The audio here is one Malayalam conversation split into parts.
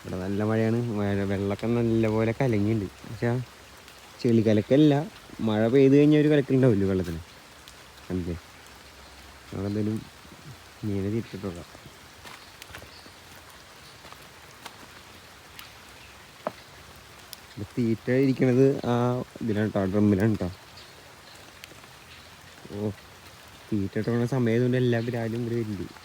ഇവിടെ നല്ല മഴയാണ്. വെള്ളമൊക്കെ നല്ലപോലെ കലങ്ങിയിട്ടുണ്ട്. പക്ഷേ ചെളി കലക്കല്ല, മഴ പെയ്ത് കഴിഞ്ഞാൽ ഒരു കലക്കലുണ്ടാവില്ല വെള്ളത്തിന്. കണ്ടില്ലേ? അവിടെ എന്തെങ്കിലും മീനെ തിരിച്ചിട്ടോക്കാം. തീറ്റ ഇരിക്കണത് ആ ഇതിലാണ് കേട്ടോ, ഡ്രമ്മിലാണ് കേട്ടോ. ഓ, തീറ്റ ഇട്ടുള്ള സമയത്തുകൊണ്ട് എല്ലാ പിരാലും ഇവിടെ വരുന്നുണ്ട്.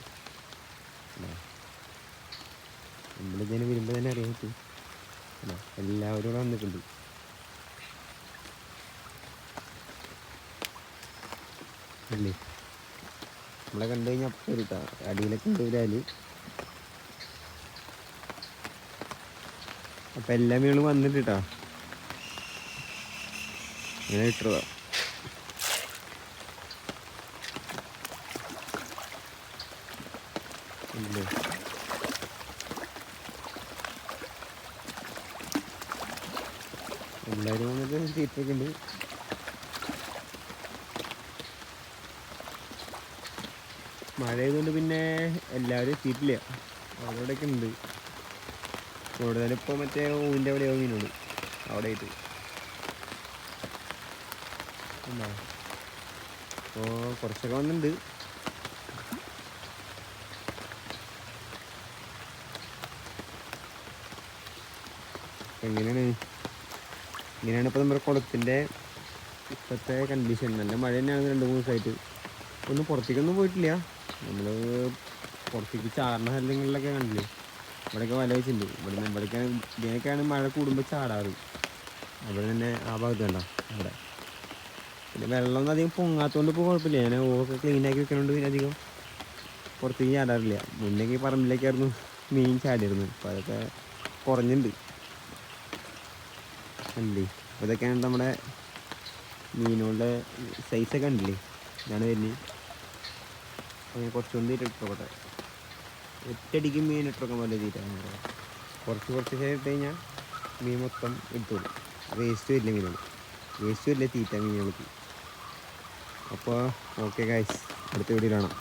നമ്മളിതിനെ വരുമ്പോൾ തന്നെ അറിയാൻ പറ്റും. എല്ലാവരും ഇവിടെ വന്നിട്ടുണ്ട്. അല്ലേ, നമ്മളെ കണ്ടു കഴിഞ്ഞാൽ അപ്പം വരും കേട്ടോ. അടിയിലൊക്കെ ഉണ്ട് ഒരാൾ. അപ്പം എല്ലാ മീനുകളും വന്നിട്ട് കേട്ടോ. അങ്ങനെ ഇട്ടതാ. ഇല്ലേ, എല്ലാവരും വന്നിട്ട് തീറ്റൊക്കെ ഉണ്ട്. മഴ ആയതുകൊണ്ട് പിന്നെ എല്ലാവരും എത്തിയിട്ടില്ല. അവിടെയൊക്കെ ഉണ്ട് കൂടുതലിപ്പോൾ. മറ്റേ ഊവിൻ്റെ എവിടെയോ മീനുണ്ട് അവിടെ ആയിട്ട്. അപ്പോൾ കുറച്ചൊക്കെ വന്നിട്ടുണ്ട്. ഇങ്ങനെയാണ് ഇപ്പോൾ നമ്മുടെ കുളത്തിൻ്റെ ഇപ്പോഴത്തെ കണ്ടീഷൻ. നല്ല മഴ തന്നെയാണ് 2-3 ദിവസമായിട്ട്. ഒന്നും പുറത്തേക്കൊന്നും പോയിട്ടില്ല. നമ്മൾ പുറത്തേക്ക് ചാടുന്ന സ്ഥലങ്ങളിലൊക്കെ കണ്ടില്ലേ, ഇവിടെയൊക്കെ വല വെച്ചിട്ടുണ്ട്. ഇവിടെയൊക്കെയാണ് ഇതിനൊക്കെയാണ് മഴ കൂടുമ്പോൾ ചാടാറ്. അവിടെ തന്നെ ആ ഭാഗത്ത് കണ്ടോ അവിടെ. പിന്നെ വെള്ളമൊന്നും അധികം പൊങ്ങാത്തതുകൊണ്ട് ഇപ്പോൾ കുഴപ്പമില്ല. ഞാൻ ഓവൊക്കെ ക്ലീനാക്കി വെക്കണോണ്ട് പിന്നെ അധികം പുറത്തേക്ക് ചാടാറില്ല. മുന്നേക്ക് പറമ്പിലേക്കായിരുന്നു മീൻ ചാടിയിരുന്നു. അപ്പോൾ അതൊക്കെ കുറഞ്ഞിട്ടുണ്ട്. കണ്ടില്ലേ, അപ്പോൾ ഇതൊക്കെയാണ് നമ്മുടെ മീനുകളുടെ സൈസൊക്കെ കണ്ടില്ലേ, ഇതാണ് വരുന്നത്. അങ്ങനെ കുറച്ചുകൊണ്ട് ഇട്ടോട്ടെ. ഒറ്റയടിക്ക് മീൻ ഇട്ടൊക്കെ പോലെ തീറ്റ. കുറച്ച് ഇട്ട് കഴിഞ്ഞാൽ മീൻ മൊത്തം ഇട്ടോളും. വേസ്റ്റ് വരില്ല മീനുകൾ, വേസ്റ്റ് വരില്ല തീറ്റ മീനുകൾക്ക്. അപ്പോൾ ഓക്കെ ഗൈസ്, അടുത്ത വീഡിയോയിൽ കാണാം.